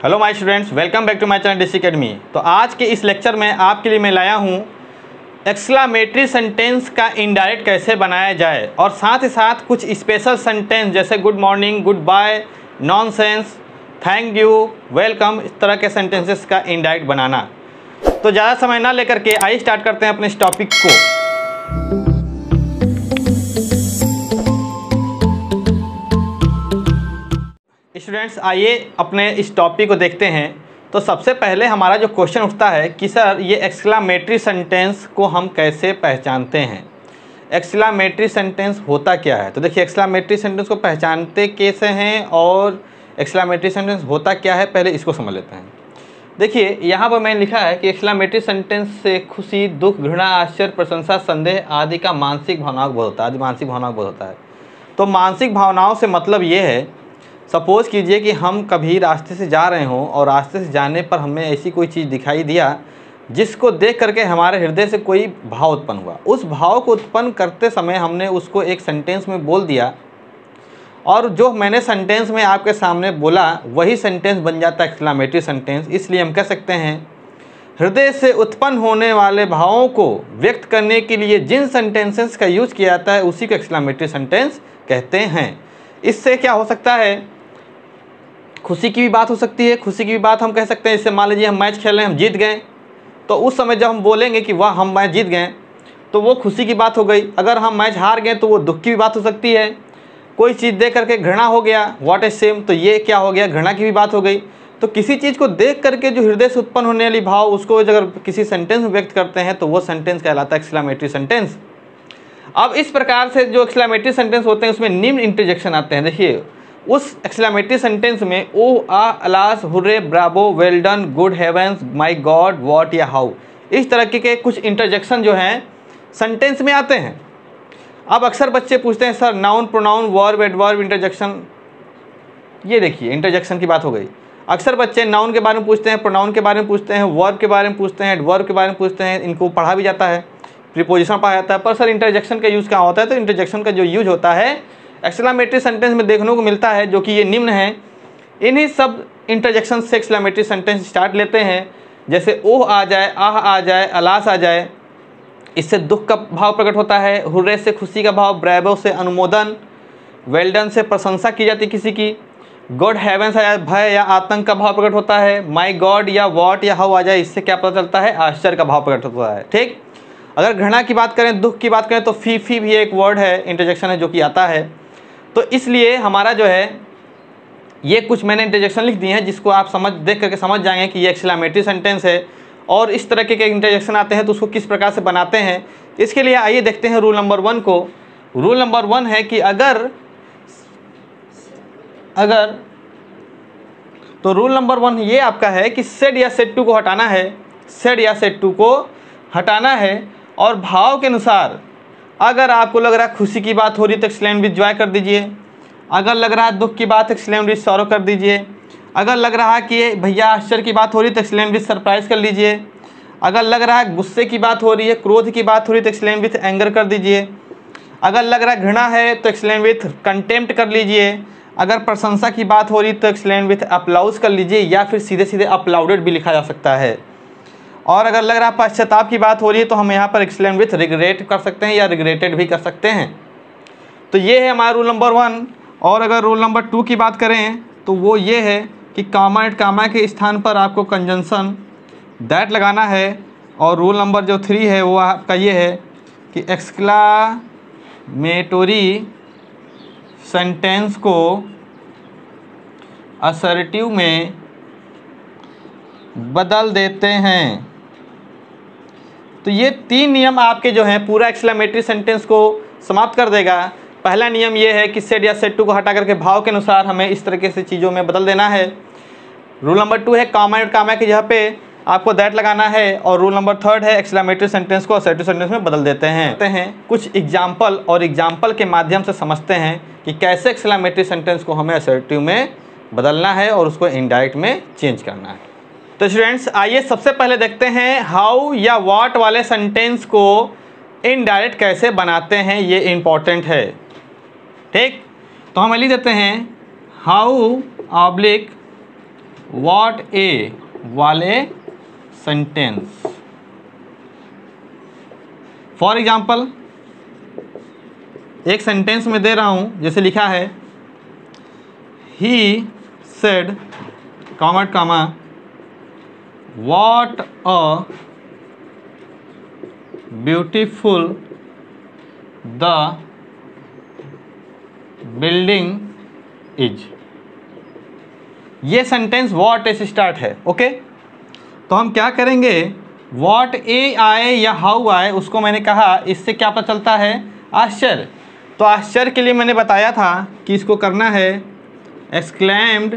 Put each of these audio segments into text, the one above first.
Hello my students, welcome back to my channel district academy. तो आज के इस लेक्चर में आपके लिए मैं लाया हूँ एक्सक्लामेटरी सेंटेंस का इनडायरेक्ट कैसे बनाया जाए और साथ ही साथ कुछ स्पेशल सेंटेंस जैसे good morning, good bye, nonsense, thank you, welcome, इस तरह के सेंटेंसेस का इनडायरेक्ट बनाना। तो ज़्यादा समय ना लेकर के आइए स्टार्ट करते हैं अपने इस टॉपिक को। स्टूडेंट्स, आइए अपने इस टॉपिक को देखते हैं। तो सबसे पहले हमारा जो क्वेश्चन उठता है कि सर ये एक्सक्लामेटरी सेंटेंस को हम कैसे पहचानते हैं, एक्सक्लामेटरी सेंटेंस होता क्या है। तो देखिए, एक्सक्लामेटरी सेंटेंस को पहचानते कैसे हैं और एक्सक्लामेटरी सेंटेंस होता क्या है, पहले इसको समझ लेते हैं। देखिए, यहाँ पर मैंने लिखा है कि एक्सक्लामेटरी सेंटेंस से खुशी, दुख, घृणा, आश्चर्य, प्रशंसा, संदेह आदि का मानसिक भावनाओं का बोध होता है, मानसिक भावनाओं का बोध होता है। तो मानसिक भावनाओं से मतलब ये है, सपोज़ कीजिए कि हम कभी रास्ते से जा रहे हों और रास्ते से जाने पर हमें ऐसी कोई चीज़ दिखाई दिया जिसको देख करके हमारे हृदय से कोई भाव उत्पन्न हुआ। उस भाव को उत्पन्न करते समय हमने उसको एक सेंटेंस में बोल दिया और जो मैंने सेंटेंस में आपके सामने बोला वही सेंटेंस बन जाता है एक्सक्लामेटरी सेंटेंस। इसलिए हम कह सकते हैं हृदय से उत्पन्न होने वाले भावों को व्यक्त करने के लिए जिन सेंटेंसेस का यूज़ किया जाता है उसी को एक्सक्लामेटरी सेंटेंस कहते हैं। इससे क्या हो सकता है, खुशी की भी बात हो सकती है। खुशी की भी बात हम कह सकते हैं, जैसे मान लीजिए हम मैच खेल रहे हैं, हम जीत गए, तो उस समय जब हम बोलेंगे कि वाह हम मैच जीत गए, तो वो खुशी की बात हो गई। अगर हम मैच हार गए तो वो दुख की भी बात हो सकती है। कोई चीज़ देख करके घृणा हो गया, व्हाट ए शेम, तो ये क्या हो गया, घृणा की भी बात हो गई। तो किसी चीज़ को देख करके जो हृदय से उत्पन्न होने वाली भाव उसको अगर किसी सेंटेंस में व्यक्त करते हैं तो वो सेंटेंस कहलाता है एक्सक्लामेटरी सेंटेंस। अब इस प्रकार से जो एक्सक्लामेटरी सेंटेंस होते हैं उसमें निम्न इंटरजेक्शन आते हैं। देखिए, उस एक्सक्लामेटरी सेंटेंस में oh, ah, alas, hurray, bravo, well done, good heavens, my god, what या हाउ, इस तरह के कुछ इंटरजेक्शन जो हैं सेंटेंस में आते हैं। अब अक्सर बच्चे पूछते हैं sir noun, pronoun, verb, adverb, interjection, ये देखिए इंटरजेक्शन की बात हो गई। अक्सर बच्चे नाउन के बारे में पूछते हैं, प्रोनाउन के बारे में पूछते हैं, वर्ब के बारे में पूछते हैं, एडवर्ब के बारे में पूछते हैं, इनको पढ़ा भी जाता है, प्रीपोजिशन पढ़ा जाता है, पर सर इंटरजेक्शन का यूज़ क्या होता है। तो इंटरजेक्शन का जो यूज होता है एक्सक्लामेटरी सेंटेंस में देखने को मिलता है, जो कि ये निम्न है। इन्हीं सब इंटरजेक्शन से एक्सक्लामेटरी सेंटेंस स्टार्ट लेते हैं। जैसे ओह आ जाए, आह आ जाए, अलास आ जाए, इससे दुख का भाव प्रकट होता है। हुर्रे से खुशी का भाव, ब्रेवो से अनुमोदन, वेल डन से प्रशंसा की जाती है किसी की, गॉड हेवेंस आ जाए, भय या आतंक का भाव प्रकट होता है। माई गॉड या वॉट या हाउ आ जाए, इससे क्या पता चलता है, आश्चर्य का भाव प्रकट होता है। ठीक, अगर घृणा की बात करें, दुख की बात करें, तो फी भी एक वर्ड है, इंटरजेक्शन है जो कि आता है। तो इसलिए हमारा जो है ये कुछ मैंने इंटरजेक्शन लिख दिए हैं जिसको आप देख करके समझ जाएंगे कि ये एक्सक्लामेटरी सेंटेंस है। और इस तरह के इंटरजेक्शन आते हैं तो उसको किस प्रकार से बनाते हैं, इसके लिए आइए देखते हैं रूल नंबर 1 को। रूल नंबर 1 है कि अगर तो रूल नंबर 1 ये आपका है कि सेड या सेड टू को हटाना है, सेड या सेड टू को हटाना है। और भाव के अनुसार अगर आपको लग रहा है खुशी की बात हो रही तो एक्सक्लेम विद जॉय कर दीजिए, अगर लग रहा है दुख की बात एक्सक्लेम विद सॉरो कर दीजिए, अगर लग रहा है कि भैया आश्चर्य की बात हो रही तो एक्सक्लेम विद सरप्राइज कर लीजिए, अगर लग रहा है गुस्से की बात हो रही है, क्रोध की बात हो रही तो एक्सक्लेम विद एंगर कर दीजिए, अगर लग रहा है घृणा है तो एक्सक्लेम विद कंटेम्प्ट कर लीजिए, अगर प्रशंसा की बात हो रही तो एक्सक्लेम विद अप्लाउज कर लीजिए, या फिर सीधे सीधे अपलाउडेड भी लिखा जा सकता है। और अगर लग रहा है पश्चाताप की बात हो रही है तो हम यहाँ पर एक्सक्लेम विथ रिग्रेट कर सकते हैं या रिग्रेटेड भी कर सकते हैं। तो ये है हमारा रूल नंबर 1। और अगर रूल नंबर 2 की बात करें तो वो ये है कि कामा एंड कामा के स्थान पर आपको कंजंक्शन दैट लगाना है। और रूल नंबर जो 3 है वो आपका ये है कि एक्सक्लामेटरी सेंटेंस को असर्टिव में बदल देते हैं। तो ये 3 नियम आपके जो हैं पूरा एक्सक्लामेटरी सेंटेंस को समाप्त कर देगा। पहला नियम ये है कि सेड या सेड टू को हटा करके भाव के अनुसार हमें इस तरीके से चीज़ों में बदल देना है। रूल नंबर 2 है कामा और कामा की जगह पे आपको दैट लगाना है। और रूल नंबर 3 है एक्सक्लामेटरी सेंटेंस को असर्टिव सेंटेंस में बदल देते हैं। कुछ एग्जाम्पल और एग्जाम्पल के माध्यम से समझते हैं कि कैसे एक्सक्लामेटरी सेंटेंस को हमें असर्टिव में बदलना है और उसको इनडायरेक्ट में चेंज करना है। तो स्टूडेंट्स, आइए सबसे पहले देखते हैं हाउ या व्हाट वाले सेंटेंस को इनडायरेक्ट कैसे बनाते हैं, ये इम्पॉर्टेंट है। ठीक, तो हम लिख देते हैं हाउ ऑब्लिक व्हाट ए वाले सेंटेंस। फॉर एग्जाम्पल एक सेंटेंस में दे रहा हूं, जैसे लिखा है he said comma what a beautiful the building is. ये सेंटेंस व्हाट ए से स्टार्ट है। ओके, तो हम क्या करेंगे, व्हाट ए आए या हाउ आए, उसको मैंने कहा इससे क्या पता चलता है, आश्चर्य। तो आश्चर्य के लिए मैंने बताया था कि इसको करना है एक्सक्लेम्ड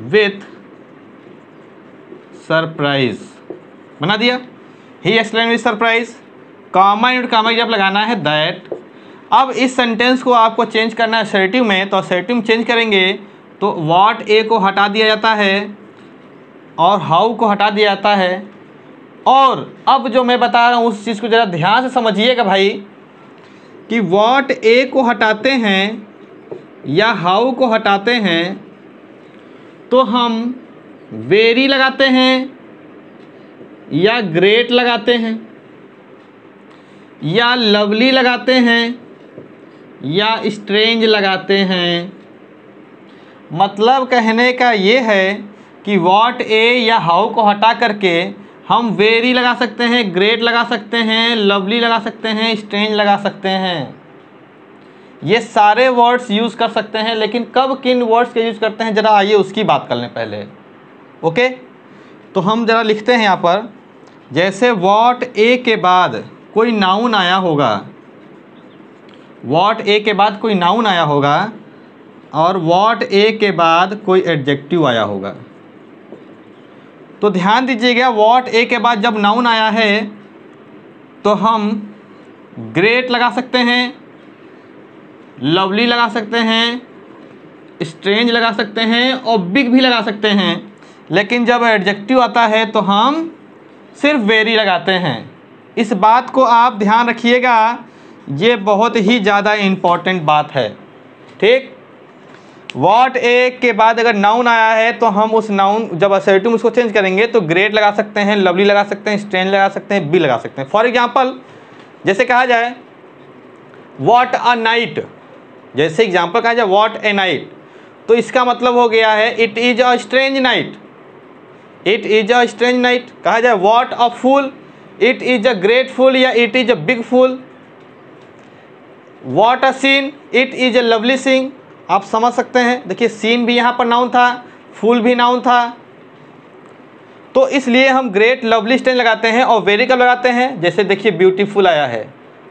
विथ सरप्राइज, बना दिया। He exclaimed with surprise, comma unit comma जब लगाना है दैट। अब इस सेंटेंस को आपको चेंज करना है असर्टिव में, तो असर्टिव में चेंज करेंगे तो व्हाट ए को हटा दिया जाता है और हाउ को हटा दिया जाता है। और अब जो मैं बता रहा हूँ उस चीज़ को ज़रा ध्यान से समझिएगा भाई, कि व्हाट ए को हटाते हैं या हाउ को हटाते हैं तो हम वेरी लगाते हैं या ग्रेट लगाते हैं या लवली लगाते हैं या स्ट्रेंज लगाते हैं। मतलब कहने का ये है कि व्हाट ए या हाउ को हटा करके हम वेरी लगा सकते हैं, ग्रेट लगा सकते हैं, लवली लगा सकते हैं, स्ट्रेंज लगा सकते हैं। ये सारे वर्ड्स यूज़ कर सकते हैं, लेकिन कब किन वर्ड्स के यूज़ करते हैं ज़रा आइए उसकी बात कर लें पहले। ओके, तो हम ज़रा लिखते हैं यहाँ पर, जैसे व्हाट ए के बाद कोई नाउन आया होगा, व्हाट ए के बाद कोई नाउन आया होगा और व्हाट ए के बाद कोई एडजेक्टिव आया होगा। तो ध्यान दीजिएगा, व्हाट ए के बाद जब नाउन आया है तो हम ग्रेट लगा सकते हैं, लवली लगा सकते हैं, स्ट्रेंज लगा सकते हैं और बिग भी लगा सकते हैं। लेकिन जब एडजेक्टिव आता है तो हम सिर्फ वेरी लगाते हैं। इस बात को आप ध्यान रखिएगा, ये बहुत ही ज़्यादा इम्पॉर्टेंट बात है। ठीक, व्हाट ए के बाद अगर नाउन आया है तो हम उस नाउन जब असर्टिव उसको चेंज करेंगे तो ग्रेट लगा सकते हैं, लवली लगा सकते हैं, स्ट्रेंज लगा सकते हैं, बी लगा सकते हैं। फॉर एग्जांपल जैसे कहा जाए व्हाट अ नाइट, जैसे एग्जांपल कहा जाए व्हाट ए नाइट, तो इसका मतलब हो गया है it is a strange night, it is a strange night. कहा जाए what a fool, it is a great fool या it is a big fool. What a scene, it is a lovely scene. आप समझ सकते हैं, देखिए scene भी यहाँ पर नाउन था, फूल भी नाउन था, तो इसलिए हम ग्रेट लवली स्ट्रेंज लगाते हैं और वेरी कब लगाते हैं, जैसे देखिए ब्यूटीफुल आया है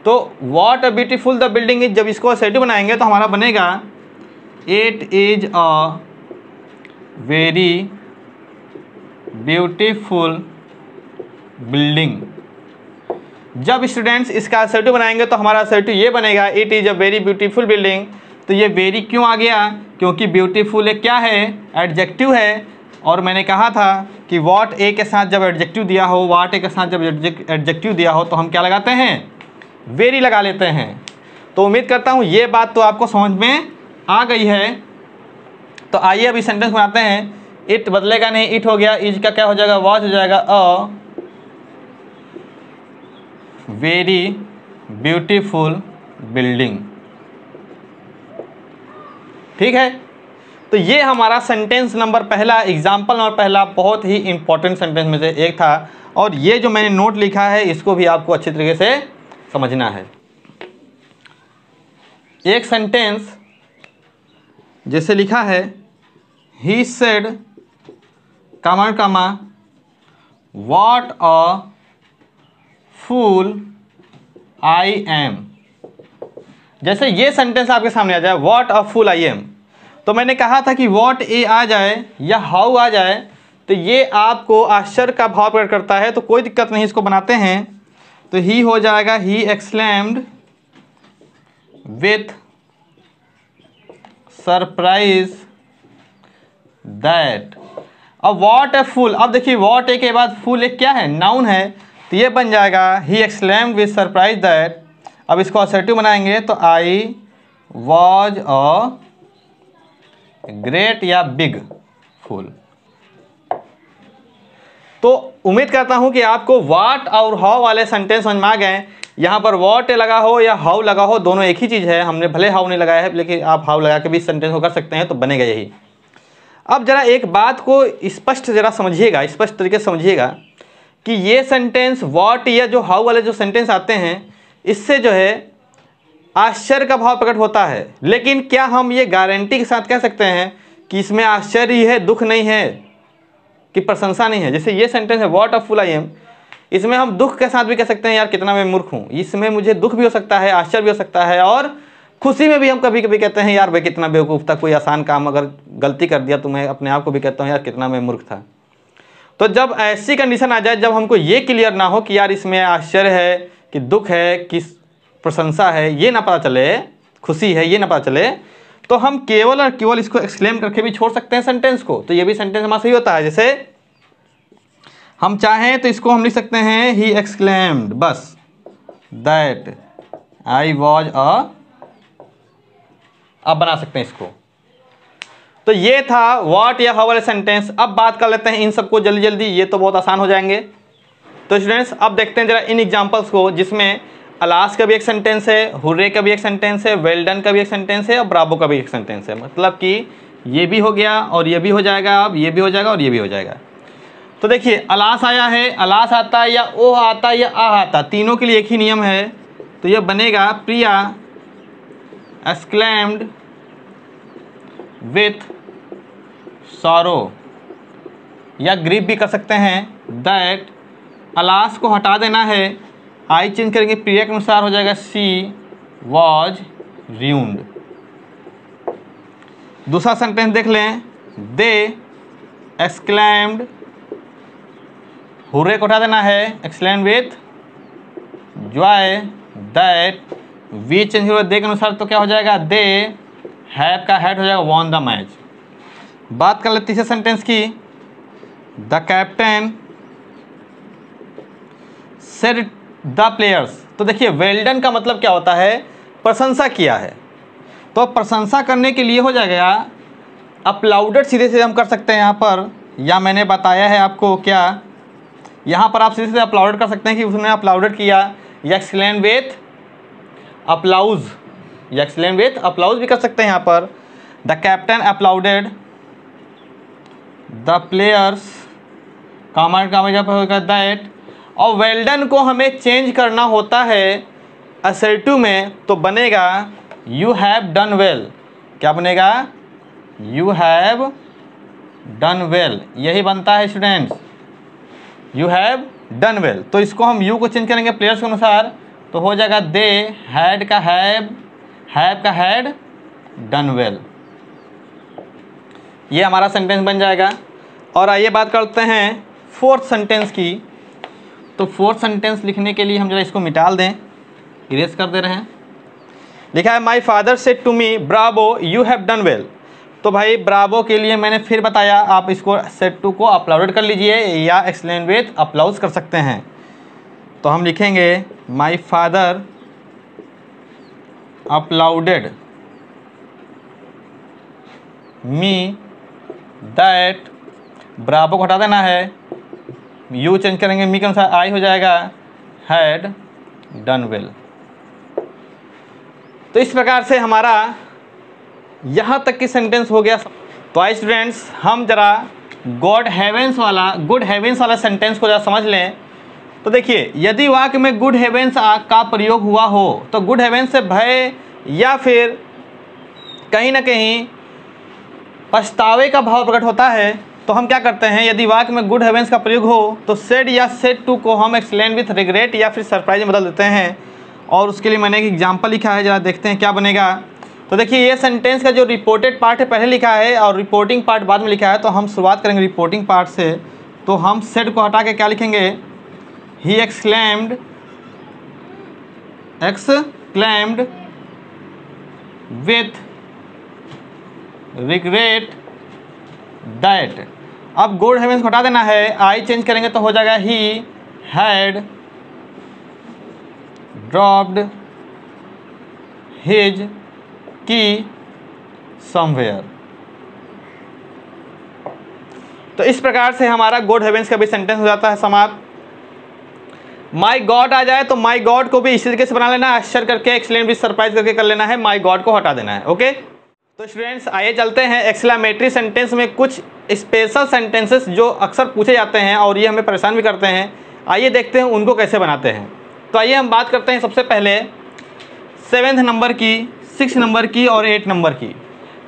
तो what a beautiful the building is, जब इसको असर्टिव बनाएंगे तो हमारा बनेगा it is a very beautiful building. जब स्टूडेंट्स इसका असर्टिव बनाएंगे तो हमारा असर्टिव ये बनेगा it is a very beautiful building. तो ये वेरी क्यों आ गया, क्योंकि ब्यूटीफुल एक क्या है, एडजेक्टिव है। और मैंने कहा था कि व्हाट ए के साथ जब एडजेक्टिव दिया हो, व्हाट ए के साथ जब एडजेक्टिव दिया हो तो हम क्या लगाते हैं, वेरी लगा लेते हैं। तो उम्मीद करता हूँ ये बात तो आपको समझ में आ गई है। तो आइए अभी सेंटेंस बनाते हैं। इट बदलेगा नहीं, इट हो गया, इज का क्या हो जाएगा, वॉज हो जाएगा, अ वेरी ब्यूटीफुल बिल्डिंग। ठीक है, तो ये हमारा सेंटेंस नंबर पहला, एग्जाम्पल नंबर पहला बहुत ही इंपॉर्टेंट सेंटेंस में से एक था। और ये जो मैंने नोट लिखा है इसको भी आपको अच्छी तरीके से समझना है। एक सेंटेंस जैसे लिखा है he said comma what a fool I am. जैसे ये सेंटेंस आपके सामने आ जाए what a fool I M, तो मैंने कहा था कि व्हाट ए आ जाए या हाउ आ जाए तो ये आपको आश्चर्य का भाव प्रकट करता है, तो कोई दिक्कत नहीं, इसको बनाते हैं। तो ही हो जाएगा he exclaimed with surprise that. अब व्हाट ए फूल, अब देखिए व्हाट ए के बाद फूल एक क्या है, नाउन है, तो ये बन जाएगा he exclaimed with surprise that. अब इसको असर्टिव बनाएंगे तो आई वॉज अ ग्रेट या बिग फुल। तो उम्मीद करता हूं कि आपको व्हाट और हाउ वाले सेंटेंस समझ में आ गए। यहाँ पर व्हाट लगा हो या हाउ लगा हो, दोनों एक ही चीज़ है। हमने भले हाउ नहीं लगाया है, लेकिन आप हाउ लगा के भी सेंटेंस को कर सकते हैं, तो बनेगा यही। अब जरा एक बात को स्पष्ट जरा समझिएगा, स्पष्ट तरीके से समझिएगा कि ये सेंटेंस व्हाट या जो हाउ वाले जो सेंटेंस आते हैं, इससे जो है आश्चर्य का भाव प्रकट होता है। लेकिन क्या हम ये गारंटी के साथ कह सकते हैं कि इसमें आश्चर्य ही है, दुख नहीं है, कि प्रशंसा नहीं है? जैसे ये सेंटेंस है what a fool I M, इसमें हम दुख के साथ भी कह सकते हैं यार कितना मैं मूर्ख हूँ। इसमें मुझे दुख भी हो सकता है, आश्चर्य भी हो सकता है, और खुशी में भी हम कभी कभी कहते हैं यार भाई कितना बेवकूफ़ था, कोई आसान काम अगर गलती कर दिया तो मैं अपने आप को भी कहता हूँ यार कितना मैं मूर्ख था। तो जब ऐसी कंडीशन आ जाए, जब हमको ये क्लियर ना हो कि यार इसमें आश्चर्य है कि दुख है कि प्रशंसा है, ये ना पता चले, खुशी है ये ना पता चले, तो हम केवल और केवल इसको एक्सक्लेम करके भी छोड़ सकते हैं सेंटेंस को। तो ये भी सेंटेंस हमारा सही होता है। जैसे हम चाहें तो इसको हम लिख सकते हैं ही एक्सक्लेम्ड बस दैट आई वॉज अब बना सकते हैं इसको। तो ये था व्हाट या हाउ वाले सेंटेंस। अब बात कर लेते हैं इन सबको जल्दी जल्दी, ये तो बहुत आसान हो जाएंगे। तो स्टूडेंट्स अब देखते हैं जरा इन एग्जांपल्स को, जिसमें अलास का भी एक सेंटेंस है, हुर्रे का भी एक सेंटेंस है, वेल डन का भी एक सेंटेंस है, और ब्रावो का भी एक सेंटेंस है। मतलब कि ये भी हो गया और ये भी हो जाएगा, अब ये भी हो जाएगा और ये भी हो जाएगा। तो देखिए अलास आया है, अलास आता है या ओह आता है या आह आता, तीनों के लिए एक ही नियम है। तो ये बनेगा प्रिया एक्सक्लेम्ड विथ सॉरो, या ग्रीफ भी कर सकते हैं दैट। अलास को हटा देना है, आई चेंज करेंगे प्रिया के अनुसार, हो जाएगा सी वॉज र्यून्ड। दूसरा सेंटेंस देख लें, दे एक्सक्लेम्ड, हुर्रे को हटा देना है, exclaimed with joy that, we change करेंगे दे के अनुसार, तो क्या हो जाएगा दे हैव का हैड हो जाएगा वॉन द मैच। बात कर ले तीसरे सेंटेंस की, the captain said the players. तो देखिए वेल डन का मतलब क्या होता है, प्रशंसा किया है। तो प्रशंसा करने के लिए हो जाएगा अपलाउडेड, सीधे से हम कर सकते हैं यहाँ पर, या मैंने बताया है आपको क्या, यहाँ पर आप सीधे से अपलाउडेड कर सकते हैं कि उसने अपलाउडेड किया, या एक्सक्लेम विथ अपलाउज, या एक्सक्लेम विथ अपलाउज भी कर सकते हैं यहाँ पर। The captain applauded the players, comment का मतलब होगा दैट। और वेल डन को हमें चेंज करना होता है असर्टिव में, तो बनेगा यू हैव डन वेल। क्या बनेगा, यू हैव डन वेल, यही बनता है students, you have done well. तो इसको हम यू को चेंज करेंगे प्लेयर्स के अनुसार, तो हो जाएगा दे हैड का हैव का हैड डन वेल। ये हमारा सेंटेंस बन जाएगा। और आइए बात करते हैं फोर्थ सेंटेंस की। तो फोर्थ सेंटेंस लिखने के लिए हम जरा इसको मिटाल दें, इरेज कर दे रहे हैं। लिखा है my father said to me bravo you have done well. तो भाई ब्रावो के लिए मैंने फिर बताया, आप इसको सेड टू को अपलाउडेड कर लीजिए या एक्सप्लेन विथ अपलाउज कर सकते हैं। तो हम लिखेंगे my father applauded me that, bravo को हटा देना है, यू चेंज करेंगे मी के अनुसार, आई हो जाएगा हैड डन वेल। तो इस प्रकार से हमारा यहाँ तक की सेंटेंस हो गया। तो आई स्टूडेंट्स हम जरा गुड हेवेंस वाला सेंटेंस को जरा समझ लें। तो देखिए यदि वाक्य में गुड हेवेंस का प्रयोग हुआ हो, तो गुड हेवेंस से भय या फिर कहीं ना कहीं पछतावे का भाव प्रकट होता है। तो हम क्या करते हैं, यदि वाक्य में गुड हेवेंस का प्रयोग हो तो सेड या सेड टू को हम एक्सप्लेन विथ रिग्रेट या फिर सरप्राइज में बदल देते हैं। और उसके लिए मैंने एक एग्जांपल लिखा है, जरा देखते हैं क्या बनेगा। तो देखिए ये सेंटेंस का जो रिपोर्टेड पार्ट है पहले लिखा है और रिपोर्टिंग पार्ट बाद में लिखा है। तो हम शुरुआत करेंगे रिपोर्टिंग पार्ट से। तो हम सेड को हटा के क्या लिखेंगे, he exclaimed with regret that. अब गुड हेवेंस को हटा देना है, आई चेंज करेंगे तो हो जाएगा ही हैड ड्रॉप्ड हिज की समवेयर। तो इस प्रकार से हमारा गुड हेवेंस का भी सेंटेंस हो जाता है समाप्त। माई गॉड आ जाए तो माई गॉड को भी इसी तरीके से बना लेना है, आश्चर्य करके, एक्सलेंट भी सरप्राइज करके कर लेना है, माई गॉड को हटा देना है। ओके, तो स्टूडेंट्स आइए चलते हैं एक्सक्लेमेटरी सेंटेंस में कुछ स्पेशल सेंटेंसेस जो अक्सर पूछे जाते हैं और ये हमें परेशान भी करते हैं। आइए देखते हैं उनको कैसे बनाते हैं। तो आइए हम बात करते हैं सबसे पहले 7 नंबर की, 6 नंबर की और 8 नंबर की।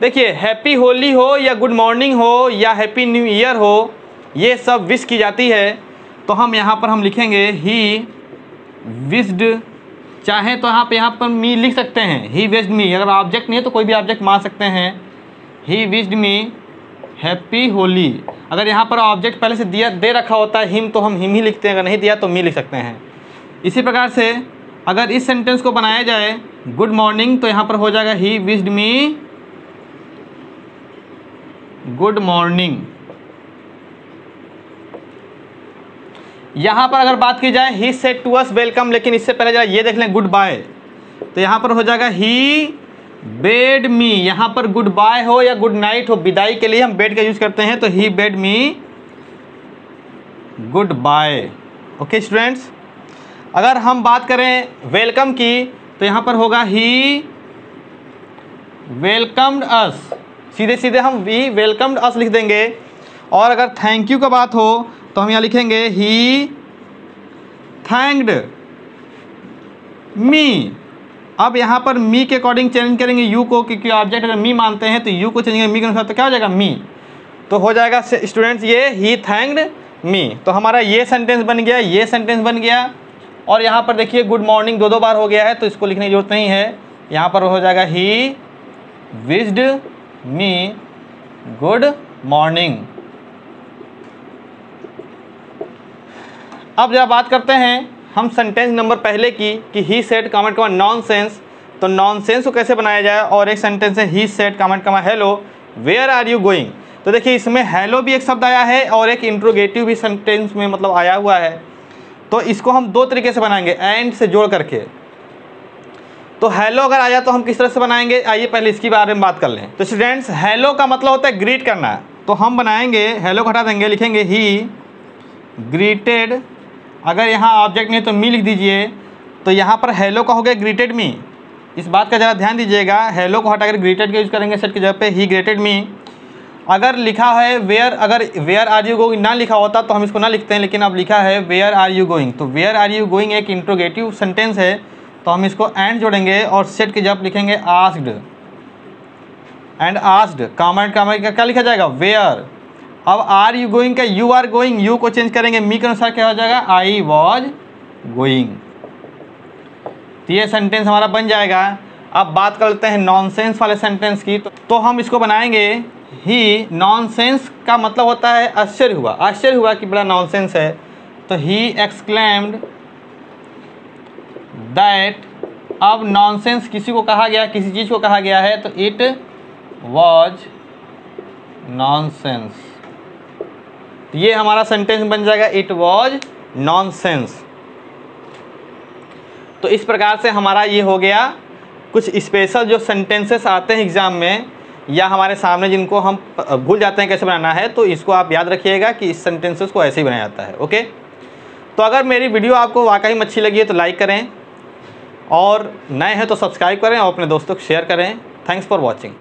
देखिए, हैप्पी होली हो या गुड मॉर्निंग हो या हैप्पी न्यू ईयर हो, ये सब विश की जाती है। तो हम यहाँ पर हम लिखेंगे ही विश्ड, चाहे तो यहाँ पर मी लिख सकते हैं, ही विश्ड मी। अगर ऑब्जेक्ट नहीं है तो कोई भी ऑब्जेक्ट मान सकते हैं, ही विश्ड मी हैप्पी होली। अगर यहाँ पर ऑब्जेक्ट पहले से दे रखा होता है हिम, तो हम हिम ही लिखते हैं, अगर नहीं दिया तो मी लिख सकते हैं। इसी प्रकार से अगर इस सेंटेंस को बनाया जाए गुड मॉर्निंग, तो यहाँ पर हो जाएगा he wished me good morning. यहाँ पर अगर बात की जाए he said to us welcome, लेकिन इससे पहले जरा ये देख लें गुड बाय, तो यहाँ पर हो जाएगा ही बेड मी। यहाँ पर गुड बाय हो या गुड नाइट हो, विदाई के लिए हम बेड का यूज करते हैं, तो ही बेड मी गुड बाय। ओके स्टूडेंट्स, अगर हम बात करें वेलकम की, तो यहाँ पर होगा ही वेलकम्ड अस, सीधे सीधे हम वी वेलकम्ड अस लिख देंगे। और अगर थैंक यू का बात हो तो हम यहाँ लिखेंगे ही थैंक्ड मी। अब यहाँ पर मी के अकॉर्डिंग चेंज करेंगे यू को, क्योंकि ऑब्जेक्ट अगर मी मानते हैं तो यू को चेंज करेंगे मी के अनुसार, तो क्या हो जाएगा मी। तो हो जाएगा स्टूडेंट्स ये ही थैंक्ड मी। तो हमारा ये सेंटेंस बन गया, ये सेंटेंस बन गया। और यहाँ पर देखिए गुड मॉर्निंग 2 बार हो गया है, तो इसको लिखने की जरूरत नहीं है। यहाँ पर हो जाएगा he wished me good morning. अब जब बात करते हैं हम सेंटेंस नंबर पहले की कि he said comment comma nonsense, तो नॉनसेंस को कैसे बनाया जाए। और एक सेंटेंस है he said comment comma hello where are you going. तो देखिए इसमें हेलो भी एक शब्द आया है और एक इंट्रोगेटिव भी सेंटेंस में मतलब आया हुआ है। तो इसको हम 2 तरीके से बनाएंगे, एंड से जोड़ करके। तो हेलो अगर आया तो हम किस तरह से बनाएंगे, आइए पहले इसके बारे में बात कर लें। तो स्टूडेंट्स हेलो का मतलब होता है ग्रीट करना, तो हम बनाएंगे हेलो को हटा देंगे, लिखेंगे ही ग्रीटेड। अगर यहाँ ऑब्जेक्ट नहीं तो मी लिख दीजिए। तो यहाँ पर हेलो का हो गया ग्रीटेड मी। इस बात का ज़रा ध्यान दीजिएगा, हेलो को हटाकर ग्रीटेड का यूज़ करेंगे सेट की जगह पे, ही ग्रेटेड मी। अगर लिखा है वेयर, अगर वेयर आर यू गोइंग ना लिखा होता तो हम इसको ना लिखते हैं, लेकिन अब लिखा है वेयर आर यू गोइंग। तो वेयर आर यू गोइंग एक इंट्रोगेटिव सेंटेंस है, तो हम इसको एंड जोड़ेंगे और सेट की जगह लिखेंगे आस्क्ड। एंड आस्क्ड कमेंट का क्या लिखा जाएगा वेयर। अब आर यू गोइंग का यू आर गोइंग, यू को चेंज करेंगे मी के अनुसार, क्या हो जाएगा आई वॉज गोइंग। तो ये सेंटेंस हमारा बन जाएगा। अब बात कर लेते हैं नॉनसेंस वाले सेंटेंस की। तो हम इसको बनाएंगे ही नॉनसेंस का मतलब होता है आश्चर्य हुआ, आश्चर्य हुआ कि बड़ा नॉनसेंस है। तो ही एक्सक्लेम्ड दैट। अब नॉनसेंस किसी को कहा गया, किसी चीज़ को कहा गया है, तो इट वॉज नॉनसेंस। ये हमारा सेंटेंस बन जाएगा इट वॉज नॉनसेंस। तो इस प्रकार से हमारा ये हो गया कुछ स्पेशल जो सेंटेंसेस आते हैं एग्जाम में या हमारे सामने, जिनको हम भूल जाते हैं कैसे बनाना है। तो इसको आप याद रखिएगा कि इस सेंटेंसेस को ऐसे ही बनाया जाता है। ओके, तो अगर मेरी वीडियो आपको वाकई में अच्छी लगी है तो लाइक करें, और नए हैं तो सब्सक्राइब करें और अपने दोस्तों को शेयर करें। Thanks for watching.